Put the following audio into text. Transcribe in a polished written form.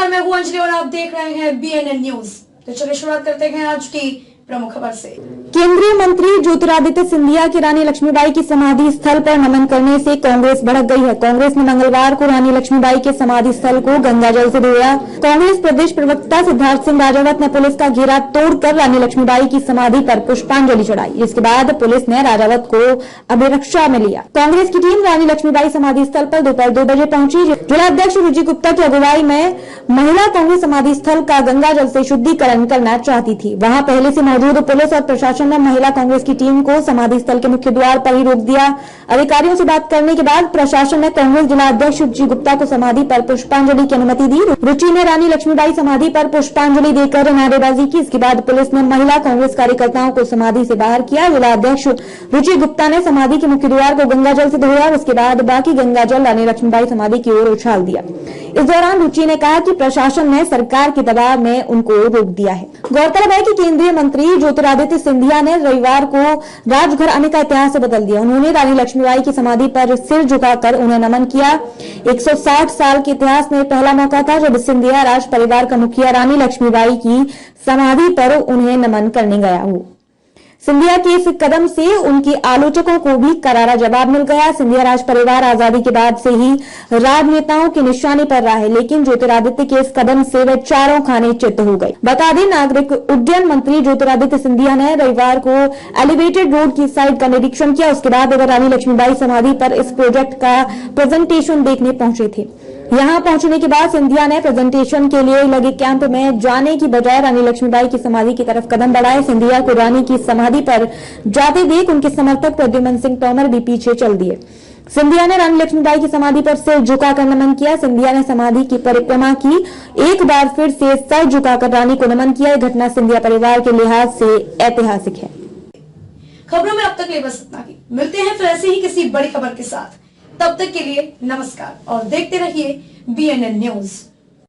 नमस्कार, मैं हूं अंजलि और आप देख रहे हैं BNN न्यूज। तो चलिए शुरुआत करते हैं आज की प्रमुख खबर से। केंद्रीय मंत्री ज्योतिरादित्य सिंधिया की रानी लक्ष्मीबाई की समाधि स्थल पर नमन करने से कांग्रेस भड़क गई है। कांग्रेस ने मंगलवार को रानी लक्ष्मीबाई के समाधि स्थल को गंगाजल से धोया। कांग्रेस प्रदेश प्रवक्ता सिद्धार्थ सिंह राजावत ने पुलिस का घेरा तोड़कर रानी लक्ष्मीबाई की समाधि पर पुष्पांजलि चढ़ाई। इसके बाद पुलिस ने राजावत को अभिरक्षा में लिया। कांग्रेस की टीम रानी लक्ष्मीबाई समाधि स्थल पर दोपहर 2 बजे पहुंची। जिलाध्यक्ष रुचि गुप्ता की अगुवाई में महिला कांग्रेस समाधि स्थल का गंगाजल से शुद्धिकरण करना चाहती थी। वहां पहले से मौजूद पुलिस और प्रशासन ने महिला कांग्रेस की टीम को समाधि स्थल के मुख्य द्वार पर ही रोक दिया। अधिकारियों से बात करने के बाद प्रशासन ने कांग्रेस जिलाध्यक्ष रुचि गुप्ता को समाधि पर पुष्पांजलि की अनुमति दी। रुचि ने रानी लक्ष्मीबाई समाधि पर पुष्पांजलि देकर नारेबाजी की। इसके बाद पुलिस ने महिला कांग्रेस कार्यकर्ताओं को समाधि से बाहर किया। जिलाध्यक्ष रुचि गुप्ता ने समाधि के मुख्य द्वार को गंगाजल से धोया। उसके बाद बाकी गंगाजल रानी लक्ष्मीबाई समाधि की ओर उछाल दिया। इस दौरान रुचि ने कहा कि प्रशासन ने सरकार के दबाव में उनको रोक दिया है। गौरतलब है कि केंद्रीय मंत्री ज्योतिरादित्य सिंधिया ने रविवार को राजघराने का इतिहास बदल दिया। उन्होंने रानी लक्ष्मीबाई की समाधि पर सिर झुकाकर उन्हें नमन किया। 160 साल के इतिहास में पहला मौका था जब सिंधिया राज परिवार का मुखिया रानी लक्ष्मीबाई की समाधि पर उन्हें नमन करने गया हो। सिंधिया के इस कदम से उनके आलोचकों को भी करारा जवाब मिल गया। सिंधिया राज परिवार आजादी के बाद से ही राजनेताओं की निशाने पर रहा है, लेकिन ज्योतिरादित्य के इस कदम से वे चारों खाने चित हो गए। बता दें, नागरिक उड्डयन मंत्री ज्योतिरादित्य सिंधिया ने रविवार को एलिवेटेड रोड की साइट का निरीक्षण किया। उसके बाद रानी लक्ष्मीबाई समाधि पर इस प्रोजेक्ट का प्रेजेंटेशन देखने पहुंचे थे। यहां पहुंचने के बाद सिंधिया ने प्रेजेंटेशन के लिए लगे कैंप में जाने की बजाय रानी लक्ष्मीबाई की समाधि की तरफ कदम बढ़ाए। सिंधिया को रानी की समाधि पर जाते देख उनके समर्थक प्रद्युमन सिंह तोमर भी पीछे चल दिए। सिंधिया ने रानी लक्ष्मीबाई की समाधि पर सिर झुकाकर नमन किया। सिंधिया ने समाधि की परिक्रमा की। एक बार फिर से सर झुकाकर रानी को नमन किया। यह घटना सिंधिया परिवार के लिहाज से ऐतिहासिक है। खबरों में अब तक बस इतना ही। मिलते हैं फिर ऐसे ही किसी बड़ी खबर के साथ। तब तक के लिए नमस्कार और देखते रहिए BNN न्यूज।